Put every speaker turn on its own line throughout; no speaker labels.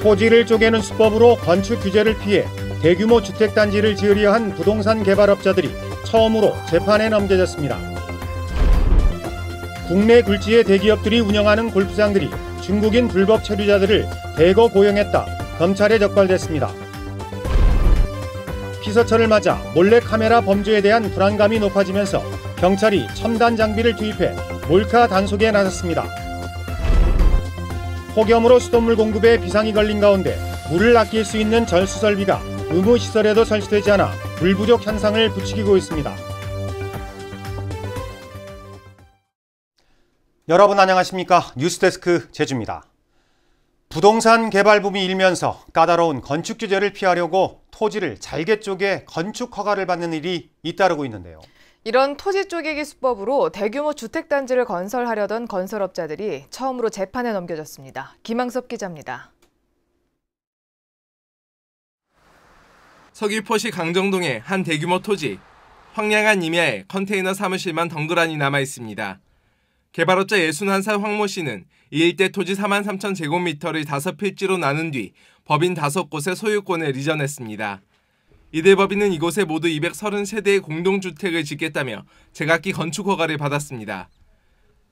토지를 쪼개는 수법으로 건축 규제를 피해 대규모 주택단지를 지으려 한 부동산 개발업자들이 처음으로 재판에 넘겨졌습니다. 국내 굴지의 대기업들이 운영하는 골프장들이 중국인 불법 체류자들을 대거 고용했다. 검찰에 적발됐습니다. 피서철을 맞아 몰래카메라 범죄에 대한 불안감이 높아지면서 경찰이 첨단 장비를 투입해 몰카 단속에 나섰습니다. 폭염으로 수돗물 공급에 비상이 걸린 가운데 물을 아낄 수 있는 절수설비가 의무시설에도 설치되지 않아 물 부족 현상을 부추기고 있습니다. 여러분 안녕하십니까? 뉴스데스크 제주입니다. 부동산 개발 붐이 일면서 까다로운 건축 규제를 피하려고 토지를 잘게 쪼개 건축 허가를 받는 일이 잇따르고 있는데요.
이런 토지 쪼개기 수법으로 대규모 주택단지를 건설하려던 건설업자들이 처음으로 재판에 넘겨졌습니다. 김항섭 기자입니다.
서귀포시 강정동의 한 대규모 토지, 황량한 임야에 컨테이너 사무실만 덩그러니 남아 있습니다. 개발업자 61살 황모 씨는 이 일대 토지 43,000제곱미터를 5필지로 나눈 뒤 법인 5곳의 소유권을 이전했습니다. 이들 법인은 이곳에 모두 233대의 공동주택을 짓겠다며 제각기 건축 허가를 받았습니다.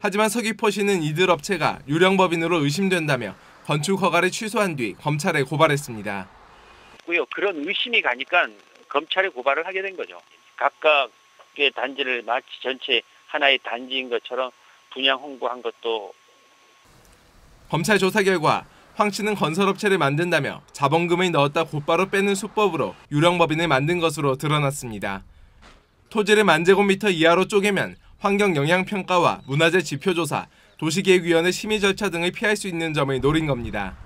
하지만 서귀포시는 이들 업체가 유령법인으로 의심된다며 건축 허가를 취소한 뒤 검찰에 고발했습니다.
그런 의심이 가니까 검찰에 고발을 하게 된 거죠. 각각의 단지를 마치 전체 하나의 단지인 것처럼 분양 홍보한 것도.
검찰 조사 결과 황 씨는 건설업체를 만든다며 자본금을 넣었다 곧바로 빼는 수법으로 유령법인을 만든 것으로 드러났습니다. 토지를 10,000제곱미터 이하로 쪼개면 환경영향평가와 문화재 지표조사, 도시계획위원회 심의 절차 등을 피할 수 있는 점을 노린 겁니다.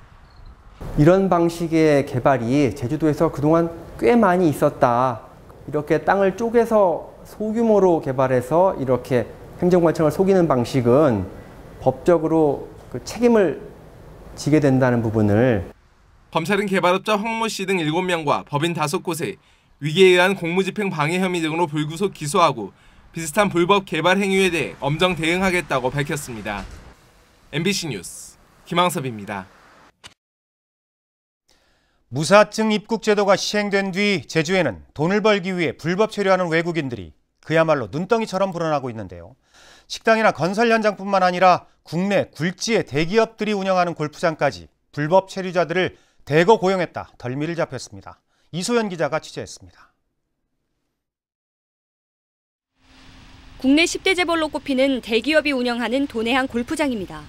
이런 방식의 개발이 제주도에서 그동안 꽤 많이 있었다. 이렇게 땅을 쪼개서 소규모로 개발해서 이렇게 행정관청을 속이는 방식은 법적으로 그 책임을 지게 된다는 부분을.
검찰은 개발업자 황모 씨 등 7명과 법인 5곳을 위계에 의한 공무집행 방해 혐의 등으로 불구속 기소하고 비슷한 불법 개발 행위에 대해 엄정 대응하겠다고 밝혔습니다. MBC 뉴스 김항섭입니다.
무사증 입국 제도가 시행된 뒤 제주에는 돈을 벌기 위해 불법 체류하는 외국인들이 그야말로 눈덩이처럼 불어나고 있는데요. 식당이나 건설 현장뿐만 아니라 국내 굴지의 대기업들이 운영하는 골프장까지 불법 체류자들을 대거 고용했다. 덜미를 잡혔습니다. 이소연 기자가 취재했습니다.
국내 10대 재벌로 꼽히는 대기업이 운영하는 도내항 골프장입니다.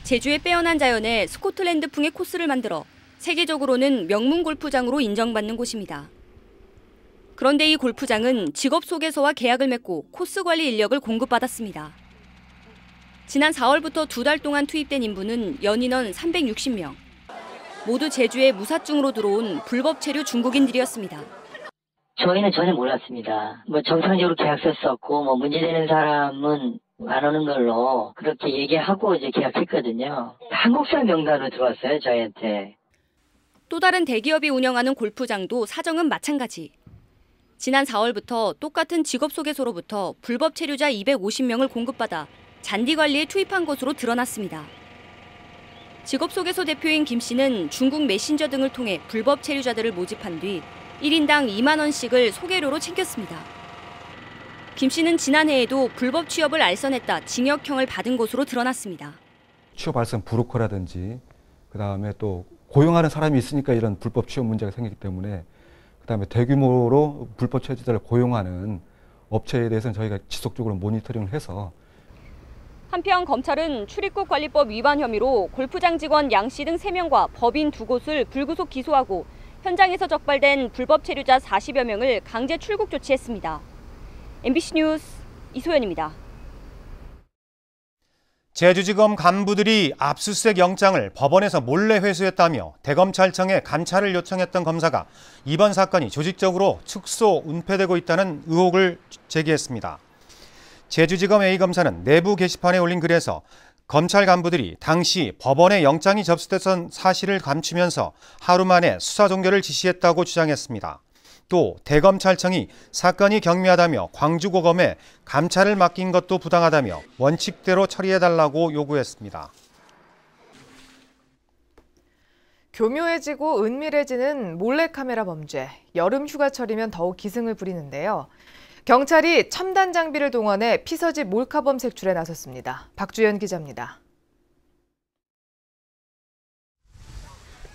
제주의 빼어난 자연에 스코틀랜드풍의 코스를 만들어 세계적으로는 명문 골프장으로 인정받는 곳입니다. 그런데 이 골프장은 직업 소개서와 계약을 맺고 코스 관리 인력을 공급받았습니다. 지난 4월부터 2달 동안 투입된 인부는 연인원 360명. 모두 제주에 무사증으로 들어온 불법 체류 중국인들이었습니다.
저희는 전혀 몰랐습니다. 정상적으로 계약서 썼고 문제되는 사람은 안 오는 걸로 그렇게 얘기하고 이제 계약했거든요. 한국 사람 명단으로 들어왔어요, 저희한테.
또 다른 대기업이 운영하는 골프장도 사정은 마찬가지. 지난 4월부터 똑같은 직업 소개서로부터 불법 체류자 250명을 공급받아 잔디 관리에 투입한 것으로 드러났습니다. 직업 소개서 대표인 김 씨는 중국 메신저 등을 통해 불법 체류자들을 모집한 뒤 1인당 2만 원씩을 소개료로 챙겼습니다. 김 씨는 지난해에도 불법 취업을 알선했다 징역형을 받은 것으로 드러났습니다.
취업 알선 브로커라든지 그다음에 또 고용하는 사람이 있으니까 이런 불법 취업 문제가 생기기 때문에 그다음에 대규모로 불법 체류자를 고용하는 업체에 대해서는 저희가 지속적으로 모니터링을 해서.
한편 검찰은 출입국 관리법 위반 혐의로 골프장 직원 양 씨 등 3명과 법인 2곳을 불구속 기소하고 현장에서 적발된 불법 체류자 40여 명을 강제 출국 조치했습니다. MBC 뉴스 이소연입니다.
제주지검 간부들이 압수수색 영장을 법원에서 몰래 회수했다며 대검찰청에 감찰을 요청했던 검사가 이번 사건이 조직적으로 축소, 은폐되고 있다는 의혹을 제기했습니다. 제주지검 A검사는 내부 게시판에 올린 글에서 검찰 간부들이 당시 법원에 영장이 접수됐던 사실을 감추면서 하루 만에 수사 종결을 지시했다고 주장했습니다. 또 대검찰청이 사건이 경미하다며 광주고검에 감찰을 맡긴 것도 부당하다며 원칙대로 처리해달라고 요구했습니다.
교묘해지고 은밀해지는 몰래카메라 범죄. 여름 휴가철이면 더욱 기승을 부리는데요. 경찰이 첨단 장비를 동원해 피서지 몰카범 색출에 나섰습니다. 박주연 기자입니다.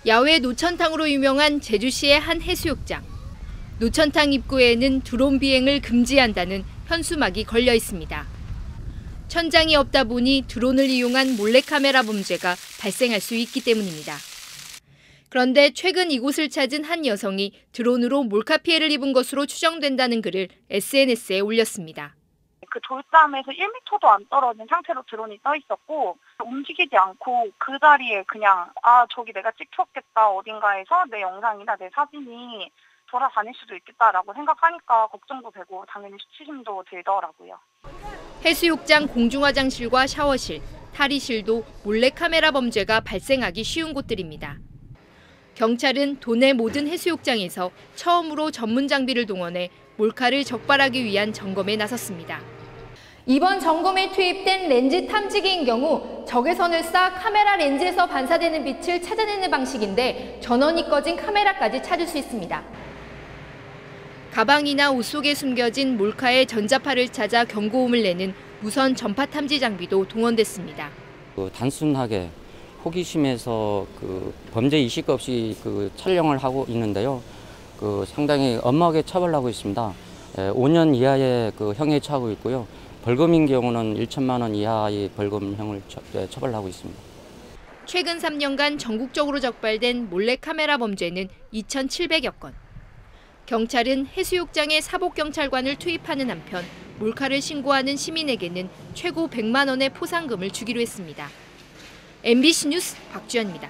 야외 노천탕으로 유명한 제주시의 한 해수욕장. 노천탕 입구에는 드론 비행을 금지한다는 현수막이 걸려 있습니다. 천장이 없다 보니 드론을 이용한 몰래카메라 범죄가 발생할 수 있기 때문입니다. 그런데 최근 이곳을 찾은 한 여성이 드론으로 몰카 피해를 입은 것으로 추정된다는 글을 SNS에 올렸습니다.
그 돌담에서 1m도 안 떨어진 상태로 드론이 떠 있었고 움직이지 않고 그 자리에 그냥 저기 내가 찍혔겠다 어딘가에서 내 영상이나 내 사진이 돌아다닐 수도 있겠다라고 생각하니까 걱정도 되고 당연히 수치심도 들더라고요.
해수욕장 공중화장실과 샤워실, 탈의실도 몰래카메라 범죄가 발생하기 쉬운 곳들입니다. 경찰은 도내 모든 해수욕장에서 처음으로 전문 장비를 동원해 몰카를 적발하기 위한 점검에 나섰습니다. 이번 점검에 투입된 렌즈 탐지기인 경우 적외선을 쏴 카메라 렌즈에서 반사되는 빛을 찾아내는 방식인데 전원이 꺼진 카메라까지 찾을 수 있습니다. 가방이나 옷 속에 숨겨진 몰카의 전자파를 찾아 경고음을 내는 무선 전파 탐지 장비도 동원됐습니다.
단순하게 호기심에서 범죄 의식 없이 촬영을 하고 있는데요. 상당히 엄하게 처벌하고 있습니다. 5년 이하의 형에 처하고 있고요. 벌금인 경우는 1천만 원 이하의 벌금형을 처벌하고 있습니다.
최근 3년간 전국적으로 적발된 몰래카메라 범죄는 2,700여 건. 경찰은 해수욕장에 사복경찰관을 투입하는 한편 몰카를 신고하는 시민에게는 최고 100만 원의 포상금을 주기로 했습니다. MBC 뉴스 박주연입니다.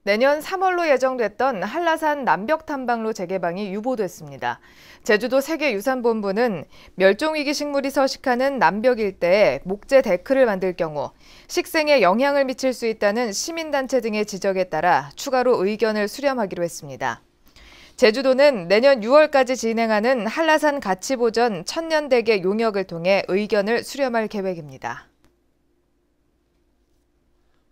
내년 3월로 예정됐던 한라산 남벽-탐방로 재개방이 유보됐습니다. 제주도 세계유산본부는 멸종위기 식물이 서식하는 남벽 일대에 목재 데크를 만들 경우 식생에 영향을 미칠 수 있다는 시민단체 등의 지적에 따라 추가로 의견을 수렴하기로 했습니다. 제주도는 내년 6월까지 진행하는 한라산 가치보전 천년대계 용역을 통해 의견을 수렴할 계획입니다.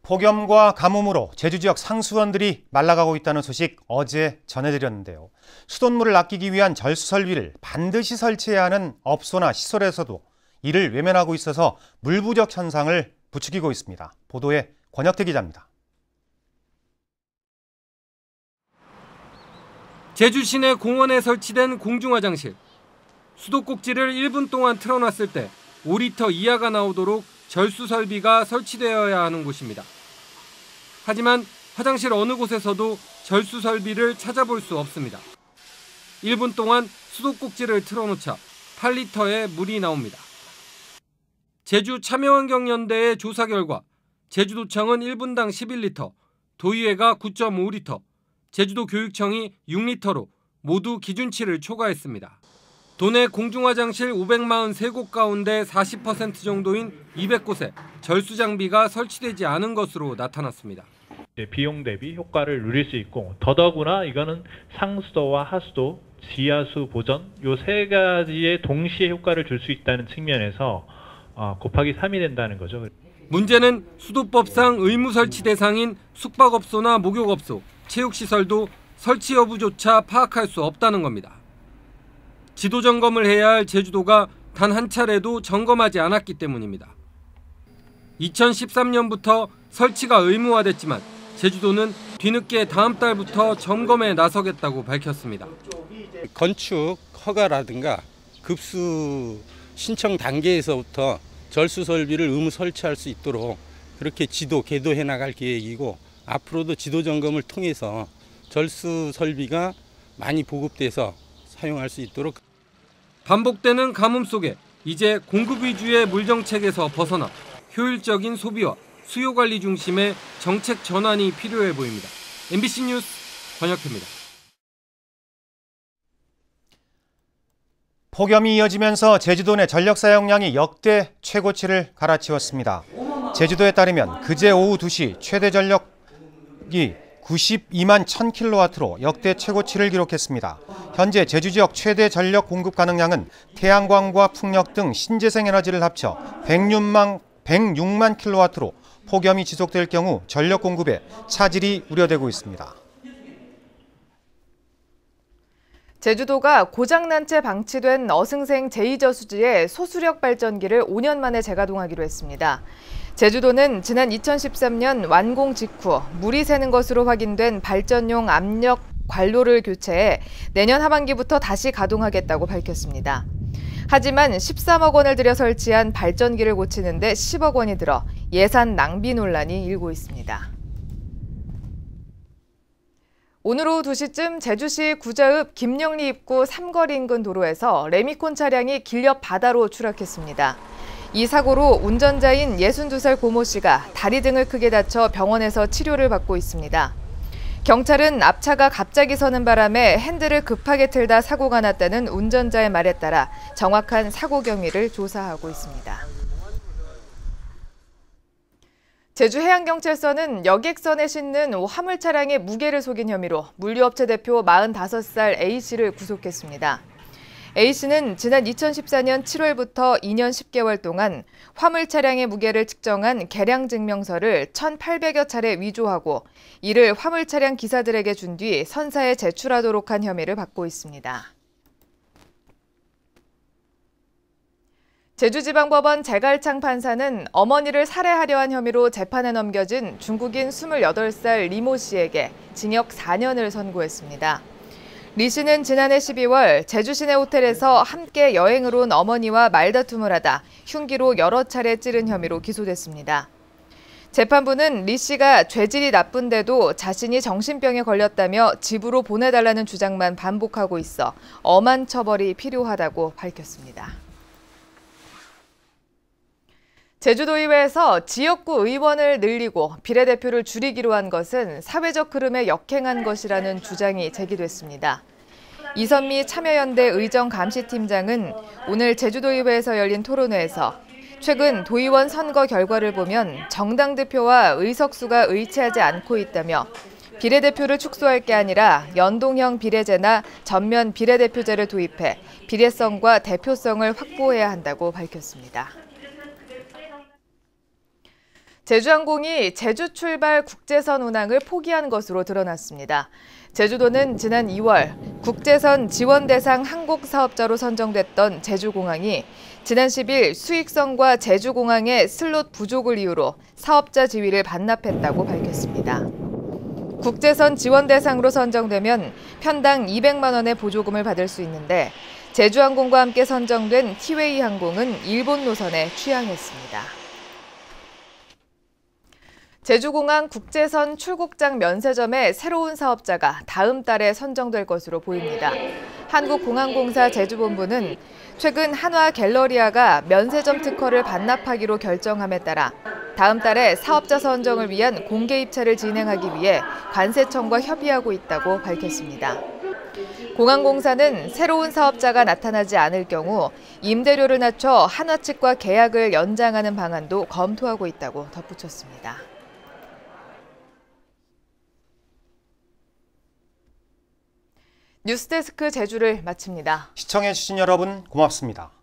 폭염과 가뭄으로 제주 지역 상수원들이 말라가고 있다는 소식 어제 전해드렸는데요. 수돗물을 아끼기 위한 절수 설비를 반드시 설치해야 하는 업소나 시설에서도 이를 외면하고 있어서 물 부족 현상을 부추기고 있습니다. 보도에 권혁태 기자입니다.
제주 시내 공원에 설치된 공중화장실. 수도꼭지를 1분 동안 틀어놨을 때 5리터 이하가 나오도록 절수 설비가 설치되어야 하는 곳입니다. 하지만 화장실 어느 곳에서도 절수 설비를 찾아볼 수 없습니다. 1분 동안 수도꼭지를 틀어놓자 8리터의 물이 나옵니다. 제주 참여환경연대의 조사 결과 제주도청은 1분당 11리터, 도의회가 9.5리터, 제주도 교육청이 6리터로 모두 기준치를 초과했습니다. 도내 공중화장실 543곳 가운데 40% 정도인 200곳에 절수 장비가 설치되지 않은 것으로 나타났습니다.
비용 대비 효과를 누릴 수 있고 더더구나 이거는 상수도와 하수도, 지하수 보전 요 세 가지의 동시에 효과를 줄 수 있다는 측면에서 곱하기 3이 된다는 거죠.
문제는 수도법상 의무 설치 대상인 숙박업소나 목욕업소, 체육시설도 설치 여부조차 파악할 수 없다는 겁니다. 지도 점검을 해야 할 제주도가 단 한 차례도 점검하지 않았기 때문입니다. 2013년부터 설치가 의무화됐지만 제주도는 뒤늦게 다음 달부터 점검에 나서겠다고 밝혔습니다.
건축 허가라든가 급수 신청 단계에서부터 절수 설비를 의무 설치할 수 있도록 그렇게 계도해 나갈 계획이고 앞으로도 지도 점검을 통해서 절수 설비가 많이 보급돼서 사용할 수 있도록.
반복되는 가뭄 속에 이제 공급 위주의 물 정책에서 벗어나 효율적인 소비와 수요 관리 중심의 정책 전환이 필요해 보입니다. MBC 뉴스 권혁태입니다.
폭염이 이어지면서 제주도 내 전력 사용량이 역대 최고치를 갈아치웠습니다. 제주도에 따르면 그제 오후 2시 최대 전력이 92만 1000kW로 역대 최고치를 기록했습니다. 현재 제주 지역 최대 전력 공급 가능량은 태양광과 풍력 등 신재생 에너지를 합쳐 106만 kW로 폭염이 지속될 경우 전력 공급에 차질이 우려되고 있습니다.
제주도가 고장난 채 방치된 어승생 제2저수지에 소수력 발전기를 5년 만에 재가동하기로 했습니다. 제주도는 지난 2013년 완공 직후 물이 새는 것으로 확인된 발전용 압력 관로를 교체해 내년 하반기부터 다시 가동하겠다고 밝혔습니다. 하지만 13억 원을 들여 설치한 발전기를 고치는 데 10억 원이 들어 예산 낭비 논란이 일고 있습니다. 오늘 오후 2시쯤 제주시 구자읍 김영리 입구 삼거리 인근 도로에서 레미콘 차량이 길 옆 바다로 추락했습니다. 이 사고로 운전자인 62살 고모 씨가 다리 등을 크게 다쳐 병원에서 치료를 받고 있습니다. 경찰은 앞차가 갑자기 서는 바람에 핸들을 급하게 틀다 사고가 났다는 운전자의 말에 따라 정확한 사고 경위를 조사하고 있습니다. 제주해양경찰서는 여객선에 싣는 화물 차량의 무게를 속인 혐의로 물류업체 대표 45살 A씨를 구속했습니다. A씨는 지난 2014년 7월부터 2년 10개월 동안 화물 차량의 무게를 측정한 계량 증명서를 1,800여 차례 위조하고 이를 화물 차량 기사들에게 준 뒤 선사에 제출하도록 한 혐의를 받고 있습니다. 제주지방법원 제갈창 판사는 어머니를 살해하려 한 혐의로 재판에 넘겨진 중국인 28살 리모 씨에게 징역 4년을 선고했습니다. 리 씨는 지난해 12월 제주 시내 호텔에서 함께 여행을 온 어머니와 말다툼을 하다 흉기로 여러 차례 찌른 혐의로 기소됐습니다. 재판부는 리 씨가 죄질이 나쁜데도 자신이 정신병에 걸렸다며 집으로 보내달라는 주장만 반복하고 있어 엄한 처벌이 필요하다고 밝혔습니다. 제주도의회에서 지역구 의원을 늘리고 비례대표를 줄이기로 한 것은 사회적 흐름에 역행한 것이라는 주장이 제기됐습니다. 이선미 참여연대 의정감시팀장은 오늘 제주도의회에서 열린 토론회에서 최근 도의원 선거 결과를 보면 정당 득표와 의석수가 의치하지 않고 있다며 비례대표를 축소할 게 아니라 연동형 비례제나 전면 비례대표제를 도입해 비례성과 대표성을 확보해야 한다고 밝혔습니다. 제주항공이 제주 출발 국제선 운항을 포기한 것으로 드러났습니다. 제주도는 지난 2월 국제선 지원 대상 항공 사업자로 선정됐던 제주공항이 지난 10일 수익성과 제주공항의 슬롯 부족을 이유로 사업자 지위를 반납했다고 밝혔습니다. 국제선 지원 대상으로 선정되면 편당 200만 원의 보조금을 받을 수 있는데 제주항공과 함께 선정된 티웨이 항공은 일본 노선에 취항했습니다. 제주공항 국제선 출국장 면세점의 새로운 사업자가 다음 달에 선정될 것으로 보입니다. 한국공항공사 제주본부는 최근 한화갤러리아가 면세점 특허를 반납하기로 결정함에 따라 다음 달에 사업자 선정을 위한 공개 입찰을 진행하기 위해 관세청과 협의하고 있다고 밝혔습니다. 공항공사는 새로운 사업자가 나타나지 않을 경우 임대료를 낮춰 한화 측과 계약을 연장하는 방안도 검토하고 있다고 덧붙였습니다. 뉴스데스크 제주를 마칩니다.
시청해주신 여러분 고맙습니다.